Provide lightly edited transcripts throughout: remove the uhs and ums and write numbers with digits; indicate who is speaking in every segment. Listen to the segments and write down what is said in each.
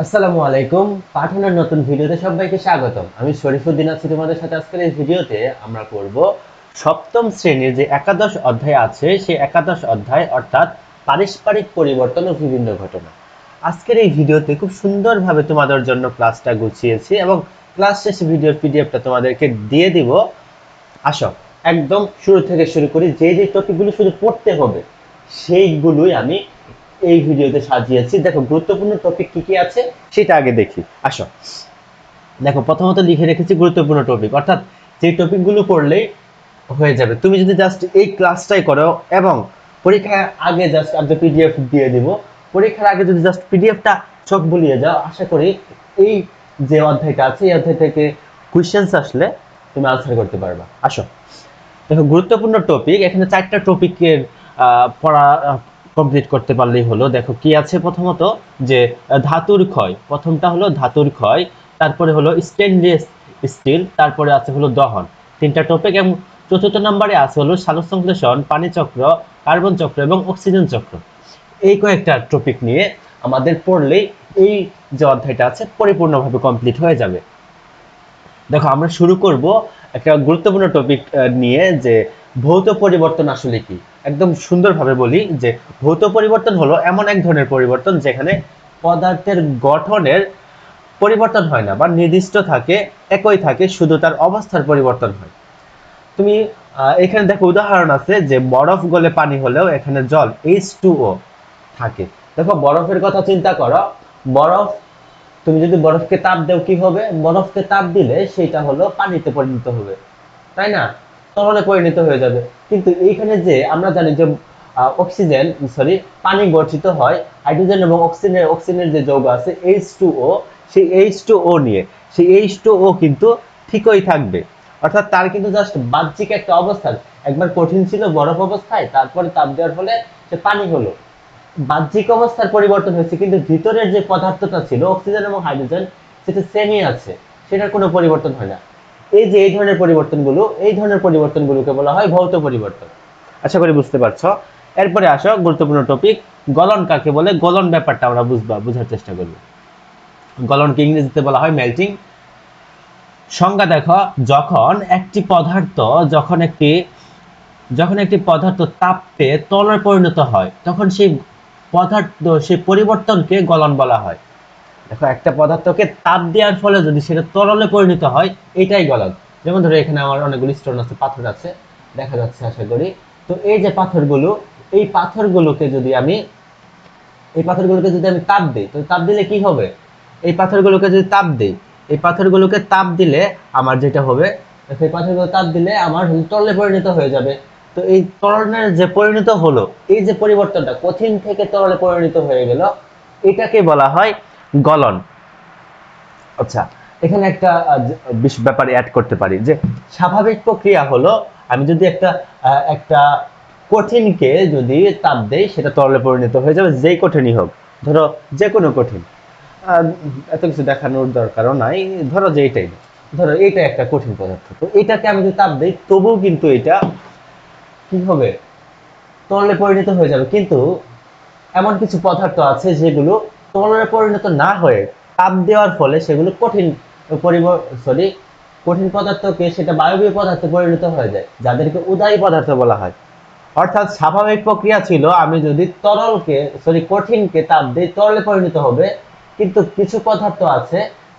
Speaker 1: আসসালামু আলাইকুম। পাঠানোর নতুন ভিডিওতে সবাইকে স্বাগতম। আমি শরীফুদ্দিন আছি তোমাদের সাথে। আজকের এই ভিডিওতে আমরা করব সপ্তম শ্রেণীর যে একাদশ অধ্যায় আছে সেই একাদশ অধ্যায় অর্থাৎ পারস্পরিক পরিবর্তন ও বিভিন্ন ঘটনা। আজকের এই ভিডিওতে খুব সুন্দরভাবে তোমাদের জন্য ক্লাসটা গুছিয়েছি এবং ক্লাস শেষে ভিডিওর পিডিএফটা তোমাদেরকে দিয়ে দিব। আসো একদম শুরু থেকে শুরু করি। যে যে টপিকগুলো শুধু পড়তে হবে সেইগুলোই আমি এই ভিডিওতে সাজিয়েছি। দেখো গুরুত্বপূর্ণ টপিক কি কি আছে সেটা আগে দেখি। আসো দেখো, প্রথমত লিখে রেখেছি গুরুত্বপূর্ণ টপিক, অর্থাৎ যে টপিকগুলো পড়লেই হয়ে যাবে। তুমি যদি জাস্ট এই ক্লাসটাই করো এবং পরীক্ষার আগে জাস্ট আমি পিডিএফ দিয়ে দিব, পরীক্ষার আগে যদি জাস্ট পিডিএফটা চোখ বুলিয়ে যাও, আশা করি এই যে অধ্যায়টা আছে এই অধ্যায় থেকে কোশ্চেন্স আসলে তুমি আনসার করতে পারবা। আসো দেখো, গুরুত্বপূর্ণ টপিক এখানে চারটা টপিকের পড়া কমপ্লিট করতে পারলেই হলো। দেখো কি আছে, প্রথমত যে ধাতুর ক্ষয়, প্রথমটা হলো ধাতুর ক্ষয়, তারপরে হলো স্টেনলেস স্টিল, তারপরে আছে হলো দহন, তিনটা টপিক। এবং চতুর্থ নম্বরে আছে হলো সালোকসংশ্লেষণ, পানি চক্র, কার্বন চক্র এবং অক্সিজেন চক্র। এই কয়েকটা টপিক নিয়ে আমাদের পড়লেই এই যে অধ্যায়টা আছে পরিপূর্ণভাবে কমপ্লিট হয়ে যাবে। দেখো আমরা শুরু করব একটা গুরুত্বপূর্ণ টপিক নিয়ে, যে ভৌত পরিবর্তন আসলে কি। একদম সুন্দরভাবে বলি যে ভৌত পরিবর্তন হলো এমন এক ধরনের পরিবর্তন যেখানে পদার্থের গঠনের পরিবর্তন হয় না বা নির্দিষ্ট থাকে, একই থাকে, শুধু তার অবস্থার পরিবর্তন হয়। তুমি এখানে দেখো উদাহরণ আছে যে বরফ গলে পানি হলেও এখানে জল H2O থাকে। দেখো বরফের কথা চিন্তা করো, বরফ, তুমি যদি বরফকে তাপ দাও কি হবে? বরফকে তাপ দিলে সেটা হলো পানিতে পরিণত হবে, তাই না? তরলে পরিণত হয়ে যাবে। কিন্তু এইখানে যে আমরা জানি যে অক্সিজেন, সরি, পানি গঠিত হয় হাইড্রোজেন এবং অক্সিজেনের যে যৌগ আছে H2O, সেই H2O নিয়ে, সেই H2O কিন্তু ঠিকই থাকবে। অর্থাৎ তার কিন্তু জাস্ট বাহ্যিক একটা অবস্থা, একবার কঠিন ছিল বরফ অবস্থায়, তারপরে তাপ দেওয়ার ফলে সে পানি হলো। বাহ্যিক অবস্থার পরিবর্তন হয়েছে, কিন্তু ভিতরের যে পদার্থটা ছিল অক্সিজেন এবং হাইড্রোজেন সেটা সেমই আছে, সেটার কোনো পরিবর্তন হয় না। এই যে এই ধরনের পরিবর্তনগুলোকে বলা হয় ভৌত পরিবর্তন। আশা করি বুঝতে পারছো। এরপরে আসো গুরুত্বপূর্ণ টপিক গলন কাকে বলে। গলন ব্যাপারটা আমরা বুঝার চেষ্টা করব। গলনকে ইংরেজিতে বলা হয় মেল্টিং। সংজ্ঞা দেখো, যখন একটি পদার্থ তাপ পেয়ে তরলে পরিণত হয় তখন সেই পরিবর্তনকে গলন বলা হয়। দেখো একটা পদার্থকে তাপ দেওয়ার ফলে যদি সেটা তরলে পরিণত হয় এটাই গলন। যেমন ধরো এখানে আমার অনেকগুলো স্টোন আছে, পাথর আছে, দেখা যাচ্ছে আশা করি। তো এই যে পাথরগুলো, এই পাথরগুলোকে যদি আমি তাপ দিই, তো তাপ দিলে কি হবে? এই পাথরগুলোকে যদি তাপ দিই, এই পাথরগুলোকে তাপ দিলে আমার যেটা হবে, সেই পাথরগুলো তাপ দিলে আমার তরলে পরিণত হয়ে যাবে। তো এই তরলের যে পরিণত হলো, এই যে পরিবর্তনটা কঠিন থেকে তরলে পরিণত হয়ে গেল, এটাকে বলা হয় গলন। আচ্ছা, এখানে একটা ব্যাপার অ্যাড করতে পারি যে স্বাভাবিক প্রক্রিয়া হলো আমি যদি একটা কঠিনকে যদি তাপ দেই সেটা তরলে পরিণত হয়ে যাবে, যেই কঠিনই হোক। ধরো যে কোনো কঠিন, এত কিছু দেখানোর দরকারও নাই, ধরো যে এইটাই, ধরো এইটা একটা কঠিন পদার্থ, তো এটাকে আমি যদি তাপ দেই তবুও কিন্তু এটা কি হবে? তরলে পরিণত হয়ে যাবে। কিন্তু এমন কিছু পদার্থ আছে যেগুলো তরলে পরিণত না হয়ে তাপ দেওয়ার ফলে সেগুলো সরি কঠিন পদার্থকে সেটা বায়বীয় পদার্থে পরিণত হয়ে যায়, যাদেরকে উদাহী পদার্থ বলা হয়। অর্থাৎ স্বাভাবিক প্রক্রিয়া ছিল আমি যদি কঠিনকে তাপ দিই তরলে পরিণত হবে। কিন্তু কিছু পদার্থ আছে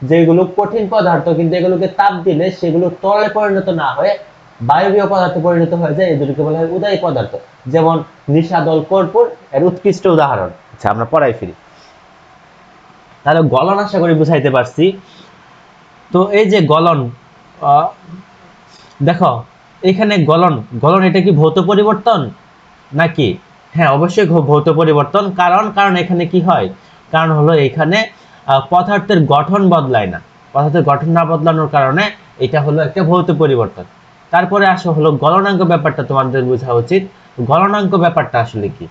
Speaker 1: যেগুলো কঠিন পদার্থ, কিন্তু এগুলোকে তাপ দিলে সেগুলো তরলে পরিণত না হয়ে বায়বীয় পদার্থে পরিণত হয়ে যায়, এদেরকে বলা হয় উদাহী পদার্থ। যেমন নিশাদল কর্পূর এর উৎকৃষ্ট উদাহরণ। আচ্ছা আমরা পড়ায় ফিরি। তাহলে গলন আশা করি বুঝাইতে পারছি। তো এই যে গলন, দেখো এখানে গলন গলন এটা কি ভৌত পরিবর্তন নাকি? হ্যাঁ অবশ্যই ভৌত পরিবর্তন। কারণ এখানে কি হয়, কারণ হলো এখানে পদার্থের গঠন বদলায় না, পদার্থের গঠন না বদলানোর কারণে এটা হলো একটা ভৌত পরিবর্তন। তারপরে আসো হলো গলনাঙ্ক ব্যাপারটা তোমাদের বোঝা উচিত। গলনাঙ্ক ব্যাপারটা আসলে কি?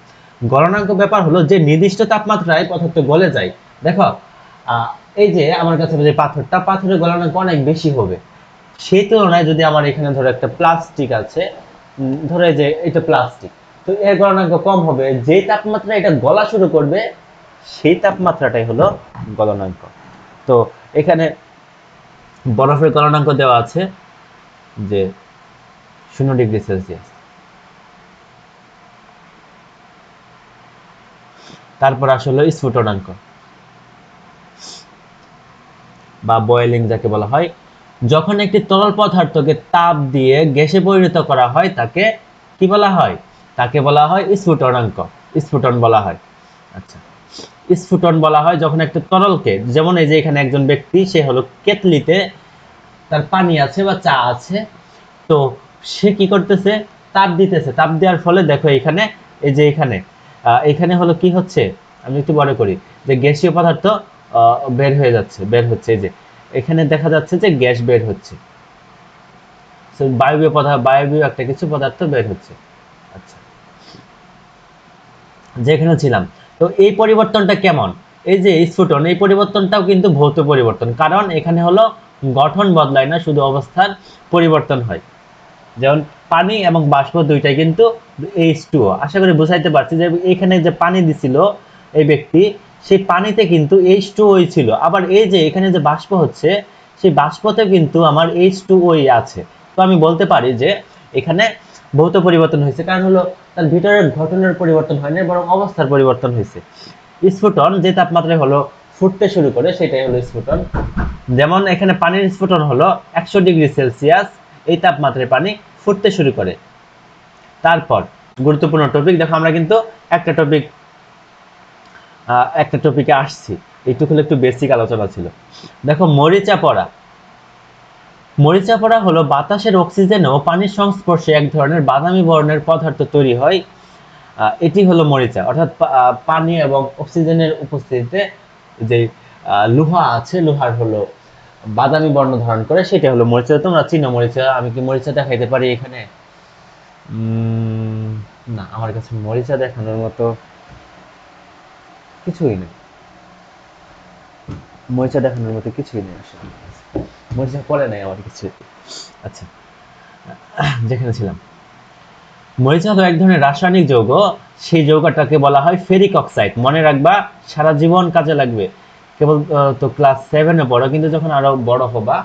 Speaker 1: গলনাঙ্ক ব্যাপার হলো যে নির্দিষ্ট তাপমাত্রায় পদার্থ গলে যায়। দেখো এই যে আমার কাছে যে পাথরের গলনাঙ্ক অনেক বেশি হবে, সেই তুলনায় যদি আমার এখানে ধরো একটা প্লাস্টিক আছে, ধরো এই যে এটা প্লাস্টিক, তো এর গলনাঙ্ক কম হবে। যে তাপমাত্রা এটা গলা শুরু করবে সেই তাপমাত্রাটাই হলো গলনাঙ্ক। তো এখানে বরফের গলনাঙ্ক দেওয়া আছে যে 0 ডিগ্রি সেলসিয়াস। তারপর আসলে স্ফুটনাঙ্ক বা বয়েলিং যাকে বলা হয়, যখন একটি তরল পদার্থকে তাপ দিয়ে গ্যাসে পরিণত করা হয় তাকে কি বলা হয়? তাকে বলা হয় স্ফুটনাঙ্ক, স্ফুটন বলা হয়। আচ্ছা, স্ফুটন বলা হয় যখন একটা তরলকে, যেমন এই যে এখানে একজন ব্যক্তি, সে হলো কেতলিতে তার পানি আছে বা চা আছে, তো সে কি করতেছে? তাপ দিতেছে। তাপ দেওয়ার ফলে দেখো এখানে, এই যে এখানে হলো কি হচ্ছে, আমি একটু বড় করি, যে গ্যাসীয় পদার্থ বের হয়ে যাচ্ছে, বের হচ্ছে। এই যে এখানে দেখা যাচ্ছে যে গ্যাস বের হচ্ছে, বায়বীয় একটা কিছু পদার্থ বের হচ্ছে। আচ্ছা, যেখানে ছিলাম, তো এই পরিবর্তনটা কেমন? এই যে স্ফুটন, এই পরিবর্তনটাও কিন্তু ভৌত পরিবর্তন, কারণ এখানে হলো গঠন বদলায় না, শুধু অবস্থার পরিবর্তন হয়। যেমন পানি এবং বাষ্প দুইটাই কিন্তু H2O। আশা করি বুঝাইতে পারছি যে এখানে যে পানি দিছিল এই ব্যক্তি, সেই পানিতে কিন্তু H2O ছিল। আবার এই যে এখানে যে বাষ্প হচ্ছে, সেই বাষ্পতে কিন্তু আমার H2O আছে। তো আমি বলতে পারি যে এখানে ভৌত পরিবর্তন হয়েছে, কারণ হলো তার ভিতরের ঘটনার পরিবর্তন হয়নি, বরং অবস্থার পরিবর্তন হয়েছে। স্ফুটন যে তাপমাত্রায় হলো ফুটতে শুরু করে সেটাই হলো স্ফুটন। যেমন এখানে পানির স্ফুটন হলো 100 ডিগ্রি সেলসিয়াস, এই তাপমাত্রায় পানি ফুটতে শুরু করে। তারপর গুরুত্বপূর্ণ টপিক দেখো, আমরা কিন্তু একটা টপিকে আসছি, একটু হলো একটু বেসিক আলোচনা ছিল। দেখো মরিচা পড়া। মরিচা পড়া হলো বাতাসের অক্সিজেন ও পানির সংস্পর্শে এক ধরনের বাদামি বর্ণের পদার্থ তৈরি হয়, এটি হলো মরিচা। অর্থাৎ পানি এবং অক্সিজেনের উপস্থিতিতে যে লোহা আছে, লোহার হলো বাদামি বর্ণ ধারণ করে, সেটা হলো মরিচা। তোমরা চিনো মরিচা? আমি কি মরিচা দেখাইতে পারি এখানে? না, আমার কাছে মরিচা দেখানোর মতো কিছুই নেই, মরিচা দেখানোর মতো কিছুই নেই আসলে, মরিচা পড়ে নাই আমার কিছু। আচ্ছা, যেখানে ছিলাম, মরিচা হলো এক ধরনের রাসায়নিক যৌগ, সেই যৌগটাকে বলা হয় ফেরিক অক্সাইড। মনে রাখবা, সারা জীবন কাজে লাগবে। কেবল তো ক্লাস 7-এ পড়ো, কিন্তু যখন আরো বড় হবা,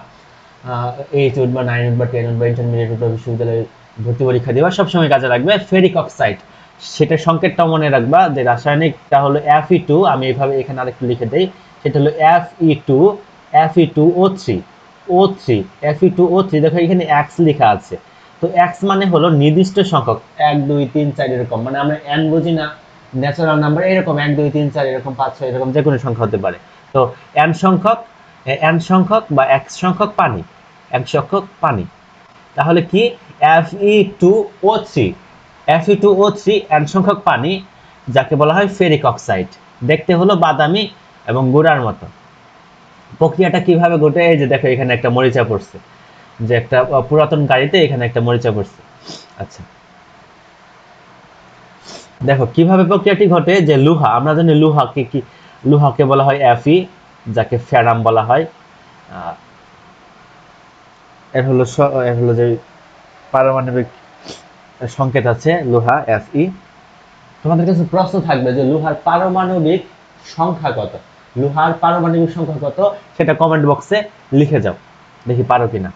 Speaker 1: 8 উঠবা, 9 উঠবা, 10 উঠবা, ইন্টারমিডিয়েট উঠবা, বিশ্ববিদ্যালয়ে ভর্তি পরীক্ষা দিবা, সবসময় কাজে লাগবে ফেরিক অক্সাইড। সেটার সংকেতটাও মনে রাখবা, যে রাসায়নিকটা হলো Fe2। আমি এইভাবে এখানে আরেকটু লিখে দেই, সেটা হলো Fe2O3। Fe2O3 দেখো এখানে X লেখা আছে। তো X মানে হলো নির্দিষ্ট সংখ্যক, 1 2 3 4 এরকম, মানে আমরা n বুঝি না, ন্যাচারাল নাম্বার এরকম 1 2 3 4 এরকম 5 6 এরকম যে কোনো সংখ্যা হতে পারে। তো n সংখ্যক বা x সংখ্যক পানি, তাহলে কি Fe2O3 n সংখ্যক পানি, যাকে বলা হয় ফেরিক অক্সাইড। দেখতে হলো বাদামি এবং গুড়ার মতো। প্রক্রিয়াটা কিভাবে ঘটে? এই যে দেখো এখানে একটা মরিচা পড়ছে, যে একটা পুরাতন গাড়িতে এখানে একটা মরিচা পড়ছে। আচ্ছা, দেখো কিভাবে প্রক্রিয়াটি ঘটে। যে লোহা, আমরা জানি লোহাকে বলা হয় Fe, যাকে ফেরাম বলা হয়। এর হলো যে পারমাণবিক সংকেত আছে লোহা Fe। তোমাদের কাছে প্রশ্ন থাকবে যে লোহার পারমাণবিক সংখ্যা কত, সেটা কমেন্ট বক্সে লিখে যাও, দেখি পারো কিনা।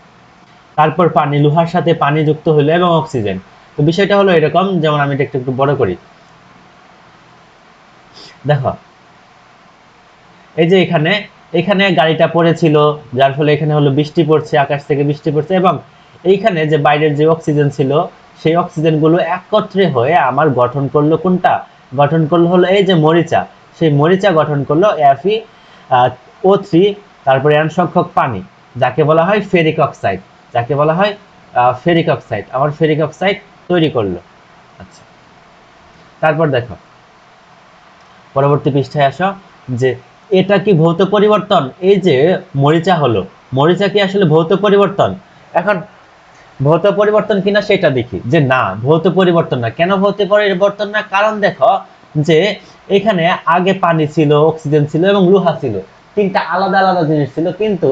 Speaker 1: তারপর পানি, লোহার সাথে পানি যুক্ত হলো এবং অক্সিজেন। তো বিষয়টা হলো এরকম, যেমন আমি এটা একটু বড় করি। দেখো এই যে এখানে গাড়িটা পড়েছিল, যার ফলে এখানে হলো বৃষ্টি পড়ছে, আকাশ থেকে বৃষ্টি পড়ছে, এবং এইখানে যে বাইরের যে অক্সিজেন ছিল, সেই অক্সিজেন গুলো একত্রে হয়ে আমার গঠন করলো কোনটা? গঠন করলো হলো এই যে মরিচা। সেই মরিচা গঠন করলো Fe2O3, তারপরে n সংখ্যক পানি, যাকে বলা হয় ফেরিক অক্সাইড। আমার ফেরিক অক্সাইড তৈরি করলো। আচ্ছা, তারপর দেখো পরবর্তী পৃষ্ঠায় আসো, যে এটা কি ভৌত পরিবর্তন? এই যে মরিচা কি আসলে ভৌত পরিবর্তন? এখন ভৌত পরিবর্তন কিনা সেটা দেখি। যে না, ভৌত পরিবর্তন না। কেন ভৌত পরিবর্তন না? কারণ দেখো যে এখানে আগে পানি ছিল, অক্সিজেন ছিল এবং লোহা ছিল, তিনটা আলাদা আলাদা জিনিস ছিল, কিন্তু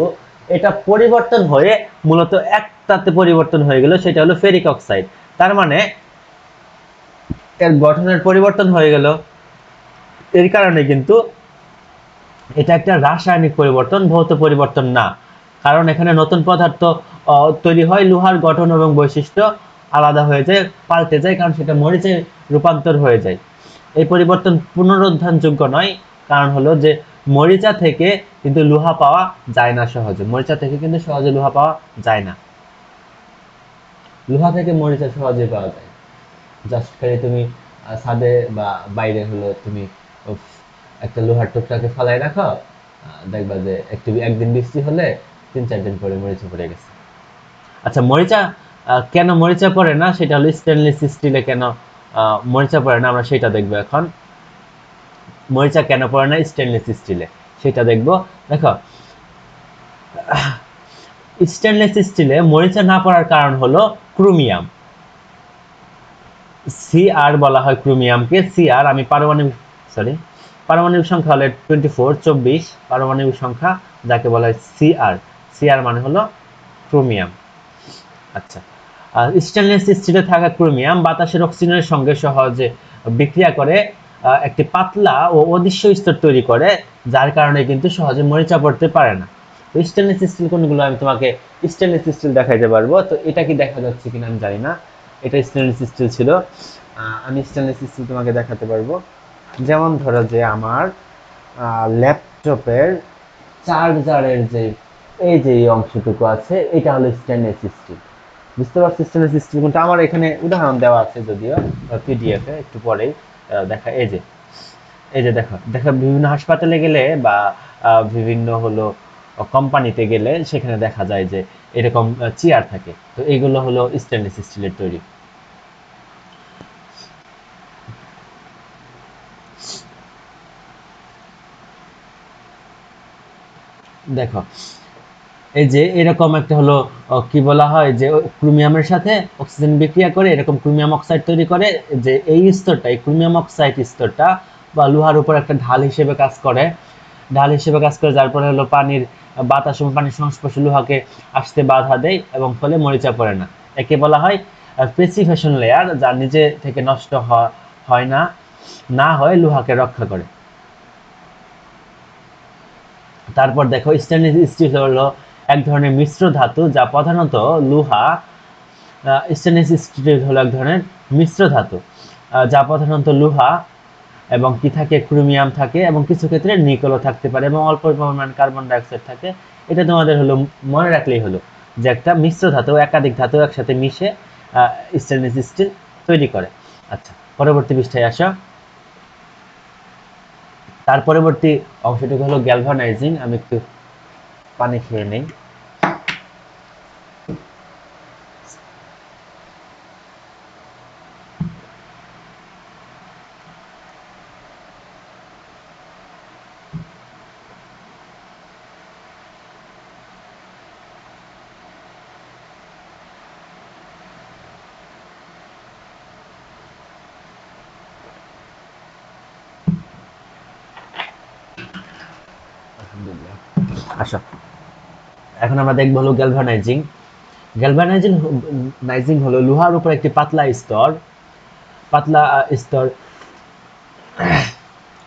Speaker 1: এটা পরিবর্তন হয়ে মূলত একটাতে পরিবর্তন হয়ে গেল, সেটা হলো ফেরিক অক্সাইড। তার মানে এর গঠনের পরিবর্তন হয়ে গেল। এর কারণে কিন্তু এটা একটা রাসায়নিক পরিবর্তন, ভৌত পরিবর্তন না, কারণ এখানে নতুন পদার্থ তৈরি হয়, লোহার গঠন এবং বৈশিষ্ট্য আলাদা হয়ে যায়, পাল্টে যায়, কারণ সেটা মরিচে রূপান্তর হয়ে যায়। এই পরিবর্তন পুনরুত্থানযোগ্য নয়, কারণ হলো যে মরিচা থেকে কিন্তু লোহা পাওয়া যায় না সহজে, মরিচা থেকে কিন্তু সহজে লোহা পাওয়া যায় না, লোহা থেকে মরিচা সহজে পাওয়া যায়। জাস্ট খালি তুমি ছাদে বা বাইরে হলো তুমি উফ, একটা লোহার টুকরাকে ফালাই রাখো, দেখবা যে একটু একদিন বৃষ্টি হলে 3-4 দিন পরে মরিচা পড়ে গেছে। আচ্ছা, মরিচা কেন মরিচা পড়ে না সেটা হলো স্টেনলেস স্টিলে কেন মরিচা পড়ে না আমরা সেটা দেখবো এখন। মরিচা কেন পড়ে না স্টেনলেস স্টিলে সেটা দেখবো। দেখো, স্টেনলেস স্টিলে মরিচা না পড়ার কারণ হলো ক্রোমিয়াম। সিআর বলা হয় ক্রোমিয়ামকে। সিআর আমি পারমাণবিক সংখ্যা হলো 24 পারমাণবিক সংখ্যা, যাকে বলা হয় সিআর। সিআর মানে হলো ক্রোমিয়াম। আচ্ছা, স্টেনলেস স্টিলে থাকা ক্রোমিয়াম বাতাসের অক্সিজেনের সঙ্গে সহজে বিক্রিয়া করে একটি পাতলা ও অদৃশ্য স্তর তৈরি করে, যার কারণে কিন্তু সহজে মরিচা পড়তে পারে না। তো স্টেনলেস স্টিল কোনগুলো আমি তোমাকে স্টেনলেস স্টিল দেখাইতে পারবো। তো এটা কি দেখা যাচ্ছে কিনা আমি জানি না, এটা স্টেনলেস স্টিল ছিল। আমি স্টেনলেস স্টিল তোমাকে দেখাতে পারবো। যেমন ধরো যে আমার ল্যাপটপের চার্জারের যে এই যে এই অংশটুকু আছে, এটা হলো স্টেনলেস স্টিল। বুঝতে পারছি স্টেনলেস স্টিল কোনটা? আমার এখানে উদাহরণ দেওয়া আছে যদিও পিডিএফ এ, একটু পরেই দেখা। এই যে দেখো দেখো, বিভিন্ন হাসপাতালে গেলে বা বিভিন্ন হলো কোম্পানিতে গেলে সেখানে দেখা যায় যে এরকম চেয়ার থাকে, তো এইগুলো হলো স্টেনলেস স্টিলের তৈরি। দেখো, এই যে এরকম একটা হলো কি বলা হয় যে ক্রোমিয়ামের সাথে অক্সিজেন বিক্রিয়া করে এরকম ক্রোমিয়াম অক্সাইড তৈরি করে, যে এই স্তরটা, এই ক্রোমিয়াম অক্সাইড স্তরটা বা লোহার উপর একটা ঢাল হিসেবে কাজ করে, যার পরে হলো বাতাস এবং পানির সংস্পর্শে লোহাকে আসতে বাধা দেয় এবং ফলে মরিচা পড়ে না। একে বলা হয় প্রেসিফিকেশন লেয়ার, যা নিজে থেকে নষ্ট হয় না, না হয় লোহাকে রক্ষা করে। তারপর দেখো, স্টেনলেস স্টিল হলো এক ধরনের মিশ্র ধাতু যা প্রধানত লোহা। স্টেনলেস স্টিল হলো এক ধরনের মিশ্র ধাতু যা প্রধানত লোহা এবং কি থাকে, ক্রোমিয়াম থাকে এবং কিছু ক্ষেত্রে নিকেলও থাকতে পারে এবং অল্প পরিমাণ কার্বন ডাইঅক্সাইড থাকে। এটা তোমাদের হলো মনে রাখলেই হলো যে একটা মিশ্র ধাতু, একাধিক ধাতু একসাথে মিশে স্টেনলেস স্টিল তৈরি করে। আচ্ছা, পরবর্তী পৃষ্ঠায় আসো। তার পরবর্তী অংশটুকু হলো গ্যালভানাইজিং। আমি একটু পানি খেয়ে নেই। আলহামদুলিল্লাহ। আসো, এখন আমরা দেখবো হলো গ্যালভানাইজিং। গ্যালভানাইজিং নাইজিং হলো লোহার উপর একটি পাতলা স্তর।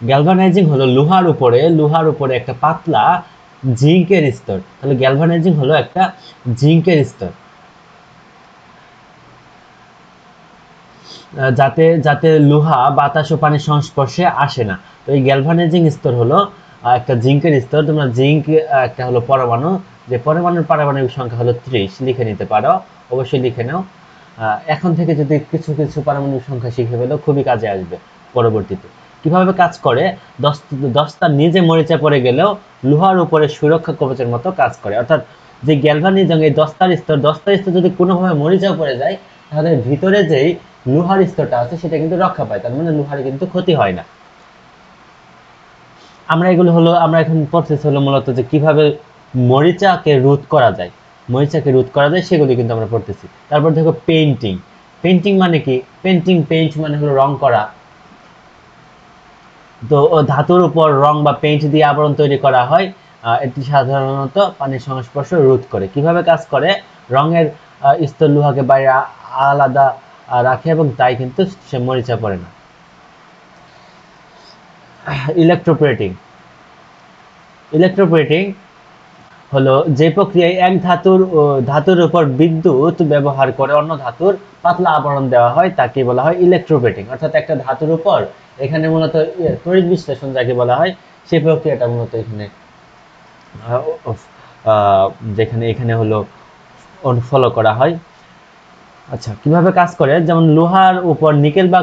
Speaker 1: গ্যালভানাইজিং হলো লোহার উপরে একটা পাতলা জিঙ্কের স্তর। তাহলে গ্যালভানাইজিং হলো একটা জিঙ্কের স্তর, যাতে যাতে লোহা বাতাস ও পানির সংস্পর্শে আসে না। তো এই গ্যালভানাইজিং স্তর হলো একটা জিঙ্কের স্তর। তোমরা জিঙ্ক একটা হলো পরমাণু, যে পরমাণুর পারমাণবিক সংখ্যা হলো 30, লিখে নিতে পারো, অবশ্যই লিখে নাও। এখন থেকে যদি কিছু কিছু পারমাণবিক সংখ্যা শিখে ফেলো খুবই কাজে আসবে পরবর্তীতে। কিভাবে কাজ করে? দস্তা নিজে মরিচা পড়ে গেলেও লোহার উপরে সুরক্ষা কবচের মতো কাজ করে। অর্থাৎ যে গ্যালভানিজম, এই দস্তার স্তর যদি কোনোভাবে মরিচা পড়ে যায়, তাহলে ভিতরে যেই লোহার স্তরটা আছে সেটা কিন্তু রক্ষা পায়, তার মানে লোহার কিন্তু ক্ষতি হয় না। আমরা এখন পড়তেছি হলো মূলত যে কিভাবে মরিচাকে রোধ করা যায় সেগুলি কিন্তু আমরা পড়তেছি। তারপর দেখো পেইন্টিং। পেইন্টিং মানে কি? পেইন্ট মানে হলো রং করা। তো ধাতুর উপর রং বা পেইন্ট দিয়ে আবরণ তৈরি করা হয়। এটি সাধারণত পানির সংস্পর্শ রোধ করে। কিভাবে কাজ করে? রঙের স্তর লোহাকে বাইরে আলাদা রাখে এবং তাই কিন্তু সে মরিচা পড়ে না। ইলেকট্রোপ্লেটিং। ইলেকট্রোপ্লেটিং হলো যে প্রক্রিয়ায় এক ধাতুর উপর বিদ্যুৎ ব্যবহার করে অন্য ধাতুর পাতলা আবরণ দেওয়া হয় তাকে বলা হয় ইলেকট্রোপ্লেটিং। অর্থাৎ একটা ধাতুর উপর এখানে মূলত তড়িৎ বিশ্লেষণ যাকে বলা হয় সেই প্রক্রিয়াটা মূলত এখানে যেখানে এখানে হলো ফলো করা হয়। আচ্ছা, কিভাবে কাজ করে, যেমন লোহার উপর নিকেল বা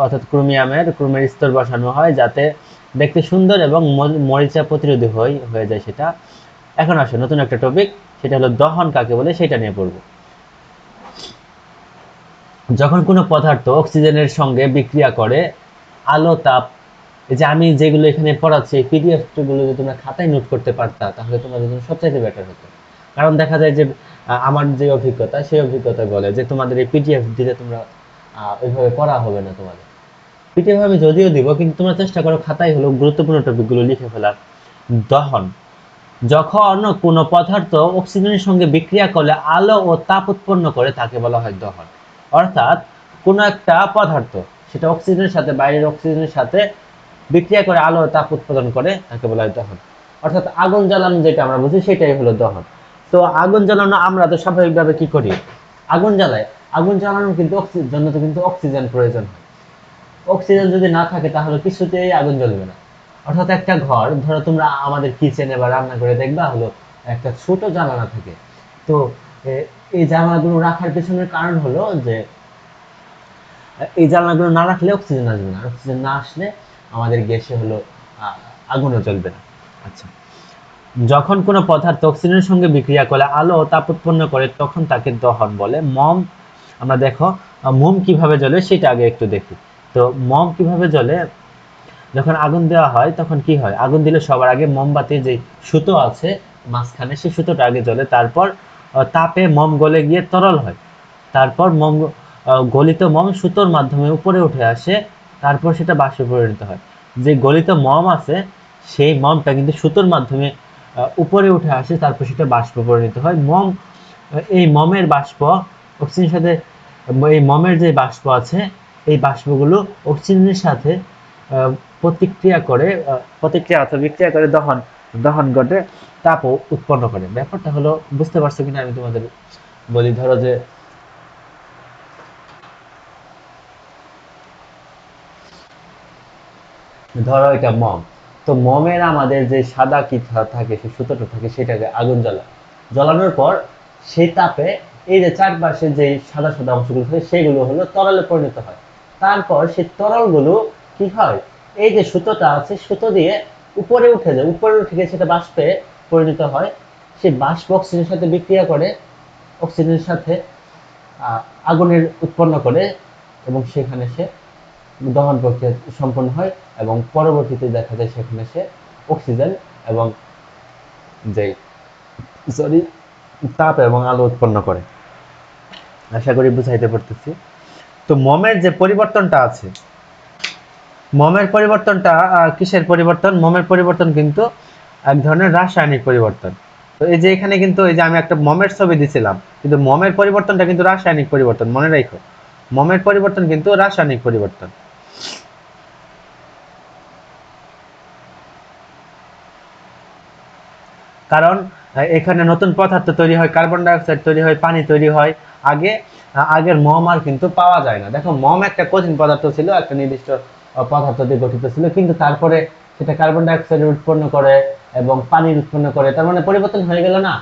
Speaker 1: অর্থাৎ ক্রোমের স্তর বসানো হয় যাতে দেখতে সুন্দর এবং মরিচা প্রতিরোধী হয়ে যায় সেটা। এখন আসে নতুন একটা টপিক, সেটা হলো দহন কাকে বলে, সেটা নিয়ে পড়ব। যখন কোনো পদার্থ অক্সিজেনের সঙ্গে বিক্রিয়া করে আলো তাপ, এই যে আমি যেগুলো এখানে পড়াচ্ছি এই পিডিএফ গুলো যদি তোমরা খাতায় নোট করতে পারতা তাহলে তোমাদের জন্য সবচাইতে বেটার হতো। কারণ দেখা যায় যে আমার যে অভিজ্ঞতা সেই অভিজ্ঞতা বলে যে তোমাদের এই পিডিএফ দিলে তোমরা ওইভাবে পড়া হবে না তোমাদের। পিডিএফ আমি যদিও দিব কিন্তু তোমরা চেষ্টা করো খাতায় হলো গুরুত্বপূর্ণ টপিকগুলো লিখে ফেলার। দহন, যখন কোনো পদার্থ অক্সিজেনের সঙ্গে বিক্রিয়া করলে আলো ও তাপ উৎপন্ন করে তাকে বলা হয় দহন। অর্থাৎ কোনো একটা পদার্থ সেটা অক্সিজেনের সাথে বাইরের অক্সিজেনের সাথে বিক্রিয়া করে আলো ও তাপ উৎপাদন করে তাকে বলা হয় দহন। অর্থাৎ আগুন জ্বালানো যেটা আমরা বুঝি সেটাই হলো দহন। তো আগুন জ্বালানো আমরা তো স্বাভাবিকভাবে কি করি, আগুন জ্বালাই। আগুন জ্বালানোর কিন্তু জন্য তো কিন্তু অক্সিজেন প্রয়োজন হয়। অক্সিজেন যদি না থাকে তাহলে কিছুতেই আগুন জ্বলবে না। অর্থাৎ একটা ঘর ধরো তোমরা আমাদের কিচেনে বা রান্না করে দেখবা হলো একটা ছোট জানালা থাকে। তো এই জানালাগুলো রাখার পেছনের কারণ হলো যে এই জানালাগুলো না রাখলে অক্সিজেন আসবে না, অক্সিজেন না আসলে আমাদের গ্যাসে হলো আগুনও জ্বলবে না। আচ্ছা, যখন কোনো পদার্থ অক্সিজেনের সঙ্গে বিক্রিয়া করে আলো ও তাপ উৎপন্ন করে তখন তাকে দহন বলে। মম, আমরা দেখো মোম কিভাবে জ্বলে সেটা আগে একটু দেখি। তো মম কিভাবে জ্বলে, যখন আগুন দেওয়া হয় তখন কি হয়, আগুন দিলে সবার আগে মোমবাতির যে সুতো আছে মাঝখানে সেই সুতোটা আগে জ্বলে, তারপর তাপে মোম গলে গিয়ে তরল হয়, তারপর গলিত মোম সুতোর মাধ্যমে উপরে উঠে আসে, তারপর সেটা বাষ্পে পরিণত হয়। যে গলিত মোম আছে সেই মোমটা কিন্তু সুতোর মাধ্যমে উপরে উঠে আসে, তারপর সেটা বাষ্পে পরিণত হয়। এই মোমের বাষ্প অক্সিজেনের সাথে, এই মোমের যে বাষ্প আছে এই বাষ্পগুলো অক্সিজেনের সাথে প্রতিক্রিয়া অথবা বিক্রিয়া করে দহন ঘটে, তাপ উৎপন্ন করে। ব্যাপারটা হলো বুঝতে পারছো কিনা আমি তোমাদের বলি। ধরো যে ধরো এটা মম, তো মমের আমাদের যে সাদা কি থাকে সেই সুতোটা থাকে সেটাকে আগুন জ্বালানোর পর সেই তাপে এই যে চারপাশে যে সাদা সাদা অংশগুলো থাকে সেগুলো হলো তরলে পরিণত হয়। তারপর সেই তরলগুলো কি হয়, এই যে সুতোটা আছে সুতো দিয়ে উপরে উঠে যায়, উপরে উঠে গিয়ে সেটা বাষ্পে পরিণত হয়। সেই বাষ্প অক্সিজেনের সাথে বিক্রিয়া করে অক্সিজেনের সাথে আগুনের উৎপন্ন করে এবং সেখানে সে দহন প্রক্রিয়া সম্পন্ন হয় এবং পরবর্তীতে দেখা যায় সেখানে সে অক্সিজেন এবং যে তাপ এবং আলো উৎপন্ন করে। আশা করি বুঝাইতে পারতেছি। তো মোমের যে পরিবর্তনটা আছে, মোমের পরিবর্তনটা কিসের পরিবর্তন, মোমের পরিবর্তন কিন্তু এক ধরনের রাসায়নিক পরিবর্তন। তো এই যে এখানে কিন্তু এই যে আমি একটা মোমের ছবি দিছিলাম, কিন্তু মোমের পরিবর্তনটা কিন্তু রাসায়নিক পরিবর্তন, মনে রাখো মোমের পরিবর্তন কিন্তু রাসায়নিক পরিবর্তন। কারণ এখানে নতুন পদার্থ তৈরি হয়, কার্বন ডাইঅক্সাইড তৈরি হয়, পানি তৈরি হয়। আগের মম আর কিন্তু পাওয়া যায় না। দেখো মম একটা কঠিন পদার্থ ছিল, একটা নির্দিষ্ট পদার্থ দিয়ে গঠিত ছিল, কিন্তু তারপরে সেটা কার্বন ডাইঅক্সাইড উৎপন্ন করে এবং পানির উৎপন্ন করে, তার মানে পরিবর্তন হয়ে গেল না।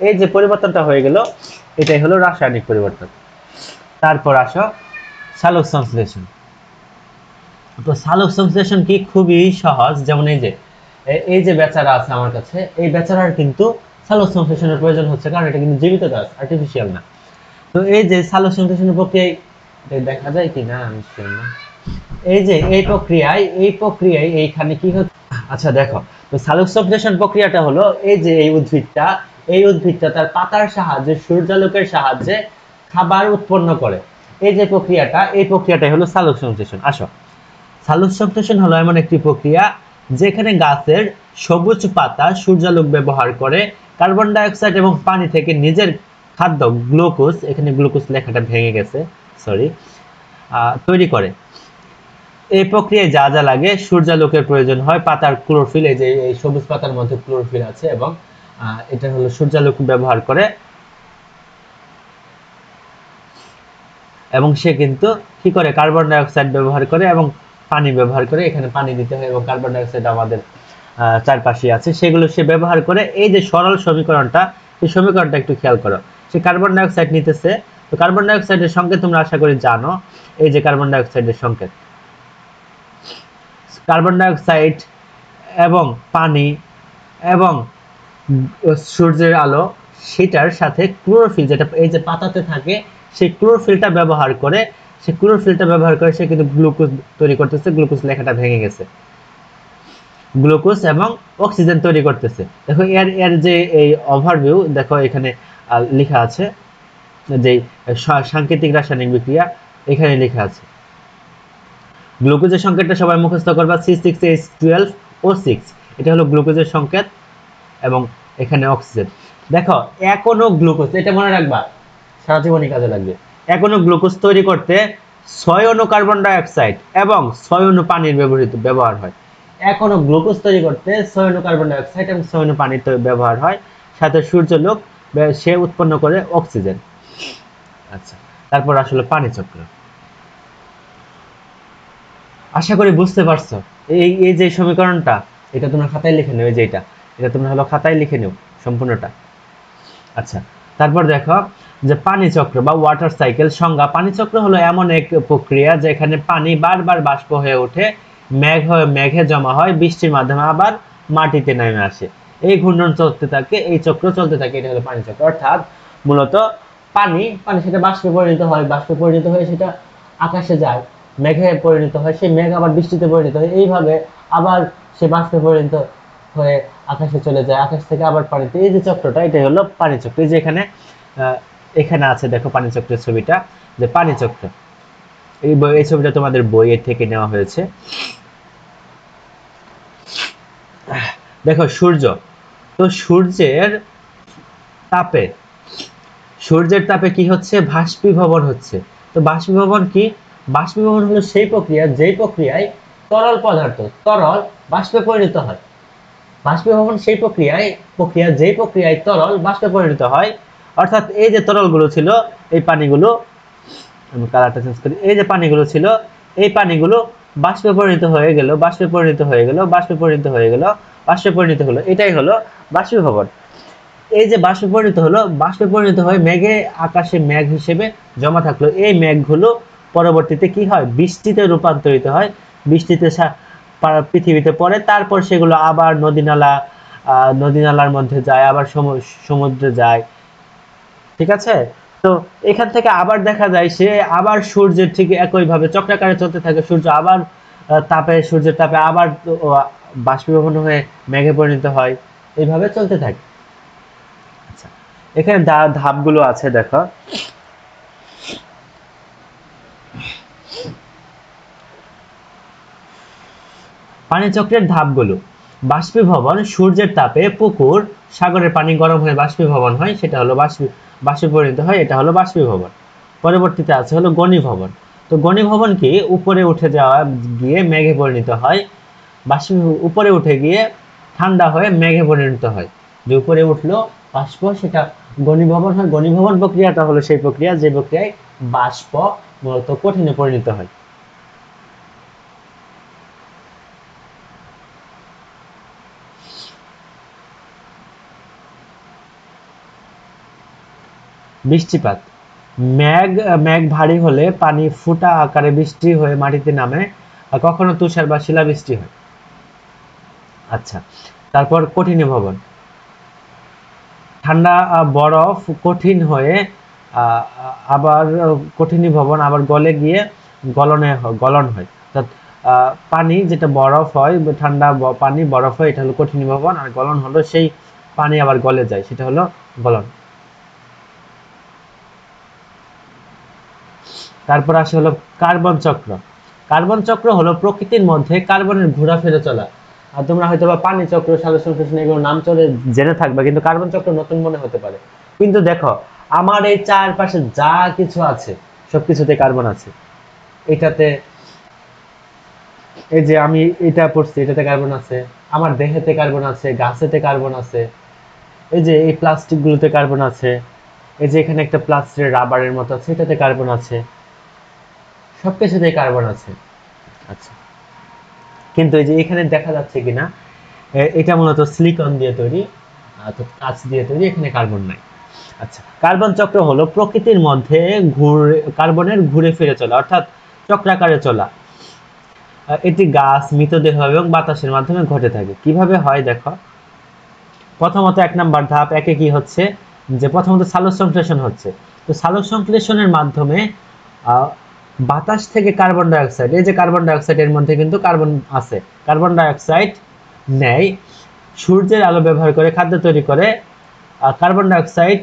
Speaker 1: এই যে পরিবর্তনটা হয়ে গেল এটাই হলো রাসায়নিক পরিবর্তন। তারপর আসো সালোক সংশ্লেষণ। তো সালোক সংশ্লেষণ কি, খুবই সহজ। যেমন এই যে বেচারা আছে আমার কাছে, এই বেচারার কিন্তু সালোক সংশ্লেষণের প্রয়োজন হচ্ছে, কারণ এটা কিন্তু জীবিত গাছ, আর্টিফিশিয়াল না। তো এই যে সালোক সংশ্লেষণের প্রক্রিয়ায় দেখা যায় কি না আমি শিওর না, এই যে এই প্রক্রিয়ায় এইখানে কি হচ্ছে, আচ্ছা দেখো, তো সালোক সংশ্লেষণ প্রক্রিয়াটা হলো এই যে এই উদ্ভিদটা তার পাতার সাহায্যে সূর্যালোকের সাহায্যে খাবার উৎপন্ন করে। এই যে প্রক্রিয়াটাই হলো সালোক সংশ্লেষণ। আসো, সালোক সংশ্লেষণ হলো এমন একটি প্রক্রিয়া যেখানে গাছের সবুজ পাতা সূর্যালোক ব্যবহার করে কার্বন ডাইঅক্সাইড এবং পানি থেকে নিজের খাদ্য গ্লুকোজ, এখানে গ্লুকোজ লেখাটা ভেঙে গেছে, সরি, তৈরি করে। এই প্রক্রিয়ায় যা যা লাগে, সূর্যালোকের প্রয়োজন হয়, পাতার ক্লোরোফিল, এই যে এই সবুজ পাতার মধ্যে ক্লোরোফিল আছে এবং এটা হলো সূর্যালোক ব্যবহার করে, এবং সে কিন্তু কি করে কার্বন ডাই অক্সাইড ব্যবহার করে এবং পানি ব্যবহার করে, এখানে পানি দিতে হয় এবং কার্বন ডাই অক্সাইড আমাদের চারপাশে আছে, সেগুলো সে ব্যবহার করে। এই যে সরল সমীকরণটা, এই সমীকরণটা একটু খেয়াল করো, সে কার্বন ডাই অক্সাইড নিতেছে, তো কার্বন ডাই অক্সাইডের সংকেত তোমরা আশা করি জানো, এই যে কার্বন ডাই অক্সাইডের সংকেত, কার্বন ডাই অক্সাইড এবং পানি এবং সূর্যের আলো, সেটার সাথে ক্লোরোফিল যেটা এই যে পাতাতে থাকে, সেই ক্লোরোফিলটা ব্যবহার করে, সে কিন্তু গ্লুকোজ তৈরি করতেছে, গ্লুকোজ লেখাটা ভেঙে গেছে, গ্লুকোজ এবং অক্সিজেন তৈরি করতেছে। দেখো এর যে এই ওভারভিউ দেখো এখানে লেখা আছে, যে সাংকেতিক রাসায়নিক বিক্রিয়া এখানে লেখা আছে। গ্লুকোজের সংকেতটা সবাই মুখস্থ করবা, C6H12O6, এটা হলো গ্লুকোজের সংকেত এবং এখানে অক্সিজেন। দেখো এখনো গ্লুকোজ, এটা মনে রাখবা, সারা জীবনই কাজে লাগবে। এখনো গ্লুকোজ তৈরি করতে 6 অণু কার্বন ডাই অক্সাইড এবং 6 অণু পানির ব্যবহার হয়। এখনো গ্লুকোজ তৈরি করতে 6 অণু কার্বন ডাই অক্সাইড এবং 6 অণু পানির ব্যবহার হয়, সাথে সূর্যালোক সে উৎপন্ন করে অক্সিজেন। আচ্ছা, তারপর আসলে পানি চক্র। আশা করি বুঝতে পারছো। এই যে সমীকরণটা, এটা তোমরা খাতায় লিখে নেও, এই যে এটা তোমরা হলো খাতায় লিখে নেও সম্পূর্ণটা। আচ্ছা, তারপর দেখো যে পানি চক্র বা ওয়াটার সাইকেল সংজ্ঞা। পানি চক্র হলো এমন এক প্রক্রিয়া যেখানে পানি বারবার বাষ্প হয়ে ওঠে, মেঘে জমা হয়, বৃষ্টির মাধ্যমে আবার মাটিতে নেমে আসে, এই ঘূর্ণন চলতে থাকে, এই চক্র চলতে থাকে, এটা হলো পানি চক্র। অর্থাৎ মূলত পানি সেটা বাষ্পে পরিণত হয়, সেটা আকাশে যায়, মেঘে পরিণত হয়, সেই মেঘ আবার বৃষ্টিতে পরিণত হয়, এইভাবে আবার সে বাষ্পে পরিণত হয়ে আকাশে চলে যায়, আকাশ থেকে আবার পানিতে, এই যে চক্রটা, এটাই হলো পানি চক্র। এই যে এখানে আছে দেখো পানি চক্রের ছবিটা, যে পানি চক্র, এই ছবিটা তোমাদের বইয়ের থেকে নেওয়া হয়েছে। দেখো সূর্য, তো সূর্যের তাপে কি হচ্ছে, বাষ্পীভবন হচ্ছে। তো বাষ্পীভবন কি? বাষ্পীভবন হলো সেই প্রক্রিয়া, যেই প্রক্রিয়ায় তরল পদার্থ বাষ্পে পরিণত হয়। বাষ্পীভবন সেই প্রক্রিয়া যেই প্রক্রিয়ায় তরল বাষ্পে পরিণত হয়। অর্থাৎ এই যে তরলগুলো ছিল, এই পানিগুলো, আমি কালারটা চেঞ্জ করি, এই যে পানিগুলো ছিল, এই পানিগুলো বাষ্পে পরিণত হয়ে গেল, এটাই হলো বাষ্পীভবন। এই যে বাষ্পে পরিণত হয়ে মেঘে, আকাশে মেঘ হিসেবে জমা থাকলো, এই মেঘগুলো পরবর্তীতে কি হয়, বৃষ্টিতে রূপান্তরিত হয়, বৃষ্টিতে পৃথিবীতে পড়ে, তারপর সেগুলো আবার নদী নালার মধ্যে যায়, আবার সমুদ্রে যায়, ঠিক আছে। তো এখান থেকে আবার দেখা যায় সে আবার সূর্যের ঠিক একইভাবে চক্রাকারে চলতে থাকে, সূর্যের তাপে আবার বাষ্পীভবন হয়ে মেঘে পরিণত হয়, এইভাবে চলতে থাকে। আচ্ছা, এখানে ধাপগুলো আছে দেখো। পানি চক্রের ধাপগুলো: বাষ্পীভবন, সূর্যের তাপে পুকুর, সাগরের পানি গরম হয়ে বাষ্পীভবন হয়, সেটা হলো বাষ্পে পরিণত হয়, এটা হলো বাষ্পীভবন। পরবর্তীতে আছে হলো ঘনীভবন। তো ঘনীভবন কি, উপরে উঠে যাওয়া গিয়ে মেঘে পরিণত হয়, উপরে উঠে গিয়ে ঠান্ডা হয়ে মেঘে পরিণত হয়, যে উপরে উঠলো বাষ্প, সেটা ঘনীভবন হয়। ঘনীভবন প্রক্রিয়াটা হলো সেই প্রক্রিয়া, যে প্রক্রিয়ায় বাষ্প মূলত কঠিনে পরিণত হয়। বৃষ্টিপাত: মেঘ ভারী হলে পানি ফুটা আকারে বৃষ্টি হয়ে মাটিতে নামে, কখনো তুষার বা শিলাবৃষ্টি হয়। আচ্ছা, তারপর কঠিনীভবন: ঠান্ডা বরফ কঠিন হয়ে আবার কঠিনীভবন, আবার গলে গিয়ে গলন হয়। অর্থাৎ পানি যেটা বরফ হয়, ঠান্ডা পানি বরফ হয়, এটা হলো কঠিনীভবন, আর গলন হলো সেই পানি আবার গলে যায়, সেটা হলো গলন। তারপর আসে হলো কার্বন চক্র। কার্বন চক্র হলো প্রকৃতির মধ্যে কার্বনের ঘোরাফেরা চলা। আর তোমরা হয়তো বা পানি চক্র, সালোকসংশ্লেষণ এগুলো নাম চলে জেনে থাকবে, কিন্তু কার্বন চক্র নতুন মনে হতে পারে। কিন্তু দেখো আমার এই চারপাশে যা কিছু আছে সবকিছুতে কার্বন আছে। এটাতে এই যে আমি এটা পড়ছি, এটাতে কার্বন আছে, আমার দেহেতে কার্বন আছে, গাছেতে কার্বন আছে, এই যে এই প্লাস্টিক গুলোতে কার্বন আছে, এই যে এখানে একটা প্লাস্টিকের রাবারের মতো আছে, এটাতে কার্বন আছে, সবকিছুতেই কার্বন আছে। আচ্ছা, কিন্তু এই যে এখানে দেখা যাচ্ছে কিনা, এটা মূলত সিলিকন দিয়ে তৈরি, তো কাঁচ দিয়ে তৈরি, এখানে কার্বন নাই। আচ্ছা, কার্বন চক্র হলো প্রকৃতির মধ্যে কার্বনের ঘুরে ফিরে চলা, অর্থাৎ চক্রাকারে চলা। এটি গাছ, মৃতদেহ এবং বাতাসের মাধ্যমে ঘটে থাকে। কিভাবে হয় দেখো, প্রথমত 1 নম্বর ধাপ, একে কি হচ্ছে, যে প্রথমত সালোক সংশ্লেষণ হচ্ছে। তো সালোক সংশ্লেষণের মাধ্যমে বাতাস থেকে কার্বন ডাই অক্সাইড, এই যে কার্বন ডাই অক্সাইড, এর মধ্যে কিন্তু কার্বন আছে, কার্বন ডাই অক্সাইড নেয়, সূর্যের আলো ব্যবহার করে খাদ্য তৈরি করে। কার্বন ডাই অক্সাইড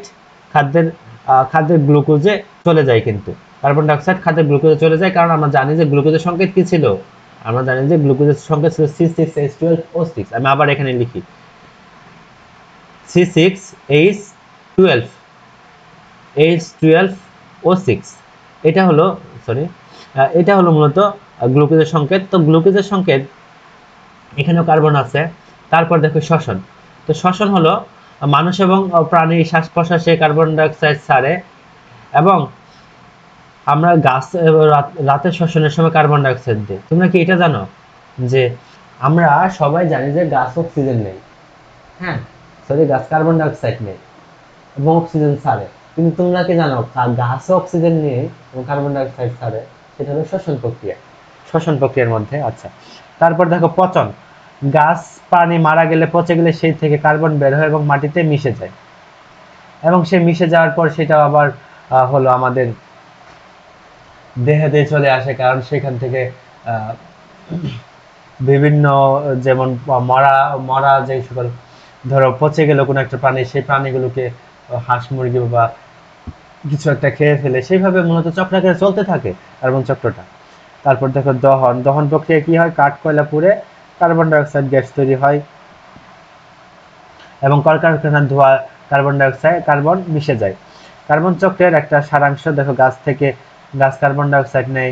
Speaker 1: খাদ্যের গ্লুকোজে চলে যায়, কিন্তু কার্বন ডাই অক্সাইড খাদ্যের গ্লুকোজে চলে যায়, কারণ আমরা জানি যে গ্লুকোজের সংকেত কি ছিল, আমরা জানি যে গ্লুকোজের সংকেত ছিল C6H12O6। আমি আবার এখানে লিখি C6H12O6, এটা হলো, সরি, এটা হলো মূলত গ্লুকোজের সংকেত। তো গ্লুকোজের সংকেত, এখানেও কার্বন আছে। তারপর দেখো শ্বসন। তো শ্বসন হলো মানুষ এবং প্রাণীর শ্বাস প্রশ্বাসে কার্বন ডাই অক্সাইড ছাড়ে, এবং আমরা গাছ রাতের শ্বসনের সময় কার্বন ডাই অক্সাইড দিই। তোমরা কি এটা জানো যে আমরা সবাই জানি যে গাছ অক্সিজেন নেই, হ্যাঁ সরি, গাছ কার্বন ডাই অক্সাইড নেই এবং অক্সিজেন ছাড়ে, কিন্তু তোমরা কি জানো গাছ অক্সিজেন নিয়ে এবং কার্বন ডাই অক্সাইড ছাড়ে, সেটা হলো শ্বসন প্রক্রিয়া, শ্বসন প্রক্রিয়ার মধ্যে। আচ্ছা, তারপর দেখো পচন। গাছ প্রাণী মারা গেলে, পচে গেলে সেই থেকে কার্বন বের হয় এবং মাটিতে মিশে যায়, এবং সে মিশে যাওয়ার পর সেটা আবার হলো আমাদের দেহেতে চলে আসে, কারণ সেখান থেকে বিভিন্ন, যেমন মরা মরা যে সকল, ধরো পচে গেল কোনো একটা প্রাণী, সেই প্রাণীগুলোকে হাঁস মুরগি বা কিছু একটা খেয়ে ফেলে, সেইভাবে মূলত চক্রাকারে চলতে থাকে কার্বন চক্রটা। তারপর দেখো দহন। দহন প্রক্রিয়া কি হয়, কাঠ কয়লা পুড়ে কার্বন ডাই অক্সাইড গ্যাস তৈরি হয়, এবং কলকারখানার ধোঁয়া কার্বন ডাই অক্সাইড কার্বন মিশে যায়। কার্বন চক্রের একটা সারাংশ দেখো, গাছ কার্বন ডাই অক্সাইড নেয়,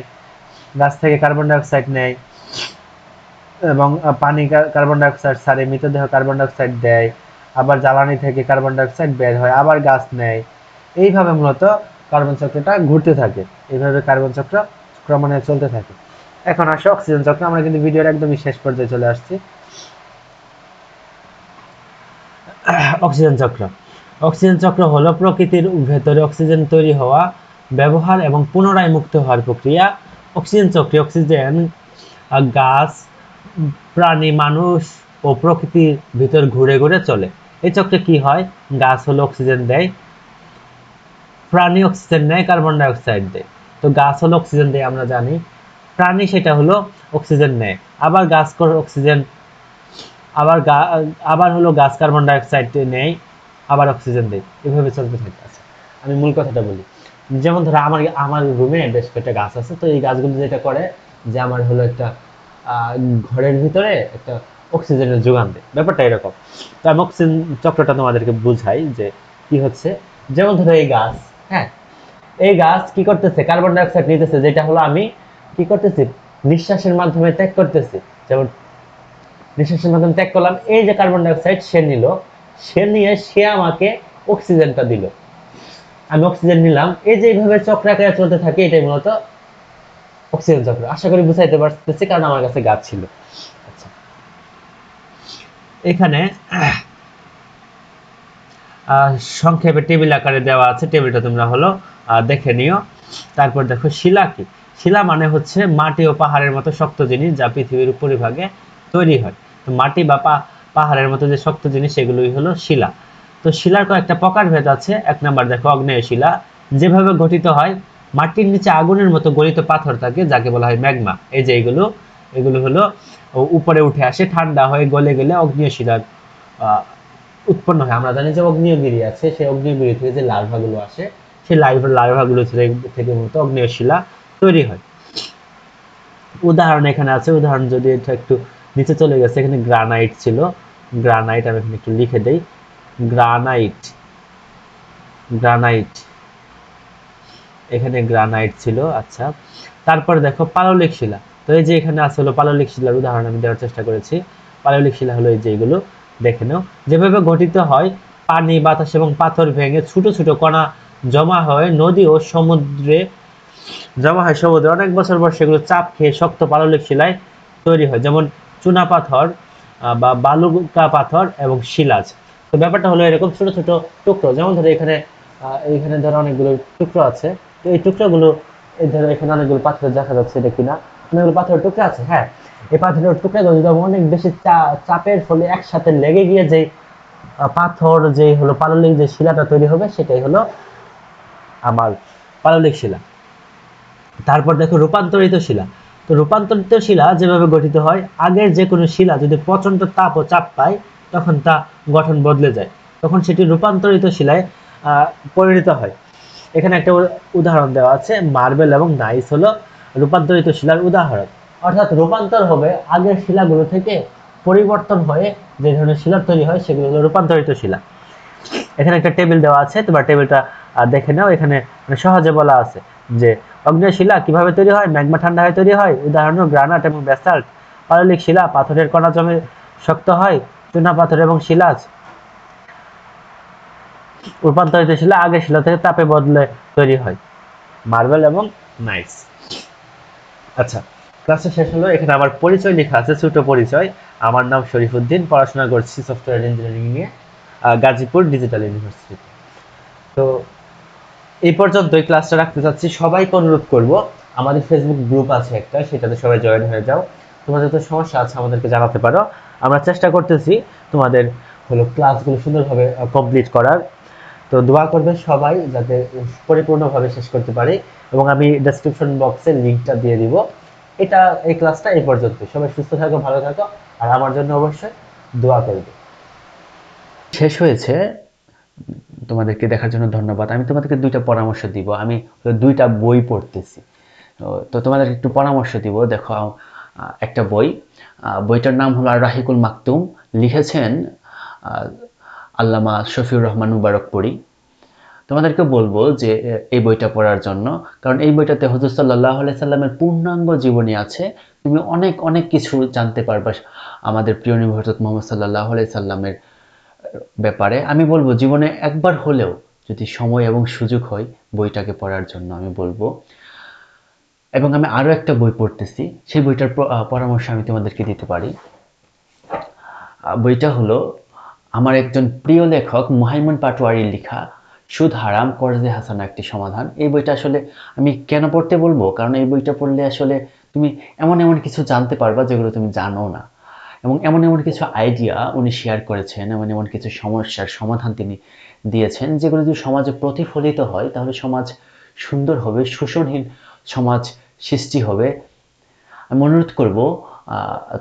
Speaker 1: গাছ থেকে কার্বন ডাই অক্সাইড নেয়, এবং পানি কার্বন ডাই অক্সাইড ছাড়ে, মৃতদেহ কার্বন ডাই অক্সাইড দেয়, আবার জ্বালানি থেকে কার্বন ডাই অক্সাইড বের হয়, আবার গাছ নেয়। এইভাবে মূলত কার্বন চক্রটা ঘুরতে থাকে, এইভাবে কার্বন চক্র ক্রমান্বয়ে চলতে থাকে। এখন আসে অক্সিজেন চক্র। আমরা কিন্তু ভিডিওর একদমই শেষ পর্যায়ে চলে আসছি। অক্সিজেন চক্র। অক্সিজেন চক্র হলো প্রকৃতির ভেতরে অক্সিজেন তৈরি হওয়া, ব্যবহার এবং পুনরায় মুক্ত হওয়ার প্রক্রিয়া। অক্সিজেন চক্রে অক্সিজেন গাছ, প্রাণী, মানুষ ও প্রকৃতির ভিতর ঘুরে ঘুরে চলে। এই চক্রে কি হয়, গাছ হলো অক্সিজেন দেয়, প্রাণী অক্সিজেন নেয়, কার্বন ডাই অক্সাইড দেয়। তো গাছ হলো অক্সিজেন দেয় আমরা জানি, প্রাণী সেটা হলো অক্সিজেন নেয়, আবার গাছ অক্সিজেন, আবার হলো গাছ কার্বন ডাই অক্সাইড নেয়, আবার অক্সিজেন দেয়, এভাবে চলতে থাকে। আচ্ছা, আমি মূল কথাটা বলি। যেমন ধরো আমার আমার রুমে বেশ কয়েকটা গাছ আছে, তো এই গাছগুলো যেটা করে যে আমার হলো একটা ঘরের ভিতরে একটা অক্সিজেনের যোগান দেয়, ব্যাপারটা এরকম। তো আমি অক্সিজেন চক্রটা তোমাদেরকে বুঝাই যে কি হচ্ছে। যেমন ধরো এই গাছ, হ্যাঁ, এই গাছ কি করতেছে, কার্বন ডাই অক্সাইড নিতেছে, যেটা হলো আমি কি করতেছি, নিঃশ্বাসের মাধ্যমে ত্যাগ করতেছি। যেমন নিঃশ্বাসের মাধ্যমে ত্যাগ করলাম, এই যে কার্বন ডাই অক্সাইড সে নিল, সে নিয়ে সে আমাকে অক্সিজেনটা দিল, আমি অক্সিজেন নিলাম, এই যে এইভাবে চক্রাকারে চলতে থাকে, এটাই মূলত অক্সিজেন চক্র। আশা করি বুঝাইতে পারতেছি, কারণ আমার কাছে গাছ ছিল। আচ্ছা, এখানে সংক্ষেপে টেবিল আকারে দেওয়া আছে, টেবিলটা তোমরা হলো দেখে নিও। তারপর দেখো শিলা কি। শিলা মানে হচ্ছে মাটি ও পাহাড়ের মতো শক্ত জিনিস যা পৃথিবীর উপরিভাগে তৈরি হয়। তো মাটি বা পাহাড়ের মতো যে শক্ত জিনিস, সেগুলোই হলো শিলা। তো শিলার কয়েকটা প্রকারভেদ আছে। 1 নম্বর দেখো আগ্নেয় শিলা, যেভাবে গঠিত হয়, মাটির নিচে আগুনের মতো গলিত পাথর থাকে, যাকে বলা হয় ম্যাগমা। এই যে এগুলো এগুলো হলো উপরে উঠে আসে, ঠান্ডা হয়ে গলে গেলে অগ্নেয় শিলার উৎপন্ন হয়। আমরা জানি যে অগ্নেয়গিরি আছে, সেই অগ্নেয়গিরি থেকে যে লার্ভাগুলো আসে, সেই লার্ভাগুলো থেকে মূলত অগ্নেয় শিলা তৈরি হয়। উদাহরণ এখানে আছে, উদাহরণ যদি এটা একটু নিচে চলে গেছে, এখানে গ্রানাইট ছিল, গ্রানাইট আমি এখানে একটু লিখে দেই, গ্রানাইট, গ্রানাইট, এখানে গ্রানাইট ছিল। আচ্ছা, তারপর দেখো পাললিক শিলা। তো এই যে এখানে আছে হলো পাললিক শিলার উদাহরণ আমি দেওয়ার চেষ্টা করেছি। পাললিক শিলা হলো এই যে এগুলো দেখে নাও, যেভাবে গঠিত হয় পানি, বাতাস এবং পাথর ভেঙে ছোট ছোট কণা জমা হয় নদী ও সমুদ্রে, অনেক বছর পর সেগুলো চাপ খেয়ে শক্ত পাললিক শিলায় তৈরি হয়, যেমন চুনা পাথর বা বালুকা পাথর এবং শিলাজ। তো ব্যাপারটা হলো এরকম ছোট ছোট টুকরো, যেমন ধরো এখানে এইখানে ধরো অনেকগুলো টুকরো আছে। তো এই টুকরোগুলো, এই ধরো এখানে অনেকগুলো পাথর দেখা যাচ্ছে, এটা কিনা অনেকগুলো পাথরের টুকরা আছে। হ্যাঁ, এই পাথরের টুকরাগুলো যদি অনেক বেশি চাপের ফলে একসাথে লেগে গিয়ে যে পাথর যে হলো পাললিক যে শিলাটা তৈরি হবে, সেটাই হলো আমার পাললিক শিলা। তারপর দেখো রূপান্তরিত শিলা। তো রূপান্তরিত শিলা যেভাবে গঠিত হয়, আগের যে কোনো শিলা যদি প্রচন্ড তাপ ও চাপ পায় তখন তা গঠন বদলে যায়, তখন সেটি রূপান্তরিত শিলায় পরিণত হয়। এখানে একটা উদাহরণ দেওয়া আছে, মার্বেল এবং নাইস হলো রূপান্তরিত শিলার উদাহরণ। অর্থাৎ রূপান্তর হবে আগের শিলাগুলো থেকে পরিবর্তন হয়ে যে ধরনের শিলা তৈরি হয় সেগুলো হলো রূপান্তরিত শিলা। এখানে একটা টেবিল দেওয়া আছে, তোমার টেবিলটা দেখে নাও। এখানে সহজে বলা আছে যে অগ্নেয় শিলা কিভাবে তৈরি হয়, ম্যাগমা ঠান্ডা হয়ে তৈরি হয়, উদাহরণ গ্রানাইট এবং ব্যাসাল্ট। পাললিক শিলা পাথরের কণা জমে শক্ত হয়, চুনা পাথর এবং শিলাজ। রূপান্তরিত শিলা আগের শিলা থেকে তাপে বদলে তৈরি হয়, মার্বেল এবং নাইস। আচ্ছা, ক্লাসটা শেষ হলো। এখানে আমার পরিচয় লেখা আছে, ছোট পরিচয়। আমার নাম শরীফুদ্দিন, পড়াশোনা করছি সফটওয়্যার ইঞ্জিনিয়ারিং নিয়ে গাজীপুর ডিজিটাল ইউনিভার্সিটিতে। তো এই পর্যন্ত এই ক্লাসটা রাখতে চাচ্ছি। সবাইকে অনুরোধ করব, আমাদের ফেসবুক গ্রুপ আছে একটা, সেটাতে সবাই জয়েন হয়ে যাও। তোমাদের যত সমস্যা আছে আমাদেরকে জানাতে পারো, আমরা চেষ্টা করতেছি তোমাদের হলো ক্লাসগুলো সুন্দরভাবে কমপ্লিট করার। তো দোয়া করবে সবাই যাতে পরিপূর্ণভাবে শেষ করতে পারি, এবং আমি ডেসক্রিপশন বক্সে লিঙ্কটা দিয়ে দিব। এই ক্লাসটা এই পর্যন্ত। সবাই সুস্থ থাকো, ভালো থাকো, আর আমার জন্য অবশ্যই দোয়া করবে। শেষ হয়েছে, তোমাদেরকে দেখার জন্য ধন্যবাদ। আমি তোমাদেরকে দুইটা পরামর্শ দিব। আমি দুইটা বই পড়তেছি, তো তোমাদেরকে একটু পরামর্শ দিব। দেখো, একটা বইটার নাম হলো আর রাহিকুল মাকতুম, লিখেছেন আল্লামা শফিউর রহমান মুবারকপুরী। তোমাদেরকে বলবো যে এই বইটা পড়ার জন্য, কারণ এই বইটাতে হুজুর সাল্লাল্লাহু আলাইহি সাল্লামের পূর্ণাঙ্গ জীবনী আছে। তুমি অনেক অনেক কিছু জানতে পারবা আমাদের প্রিয় নবী হযরত মুহাম্মদ সাল্লাল্লাহু আলাইহি সাল্লামের ব্যাপারে। আমি বলবো জীবনে একবার হলেও যদি সময় এবং সুযোগ হয় বইটাকে পড়ার জন্য আমি বলবো। এবং আমি আরো একটা বই পড়তেছি, সেই বইটার পরামর্শ আমি তোমাদেরকে দিতে পারি। বইটা হলো আমার একজন প্রিয় লেখক মুহাইমিন পাটোয়ারির লেখা সুদ হারাম কর্জে হাসানা একটি সমাধান। এই বইটা আসলে আমি কেন পড়তে বলবো, কারণ এই বইটা পড়লে আসলে তুমি এমন এমন কিছু জানতে পারবা যেগুলো তুমি জানো না, এবং এমন এমন কিছু আইডিয়া উনি শেয়ার করেছেন, এমন এমন কিছু সমস্যার সমাধান তিনি দিয়েছেন যেগুলো যদি সমাজে প্রতিফলিত হয় তাহলে সমাজ সুন্দর হবে, শোষণহীন সমাজ সৃষ্টি হবে। আমি অনুরোধ করব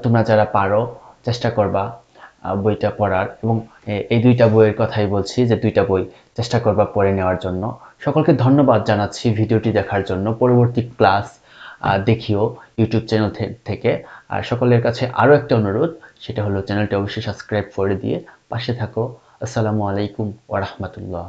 Speaker 1: তোমরা যারা পারো চেষ্টা করবা বইটা পড়ার, এবং এই দুইটা বইয়ের কথাই বলছি যে দুইটা বই চেষ্টা করবা পড়ে নেওয়ার জন্য। সকলকে ধন্যবাদ জানাচ্ছি ভিডিওটি দেখার জন্য। পরবর্তী ক্লাস দেখিও ইউটিউব চ্যানেল থেকে। আর সকলের কাছে আরও একটা অনুরোধ, সেটা হলো চ্যানেলটি অবশ্যই সাবস্ক্রাইব করে দিয়ে পাশে থাকো। আসসালামু আলাইকুম ওয়া রাহমাতুল্লাহ।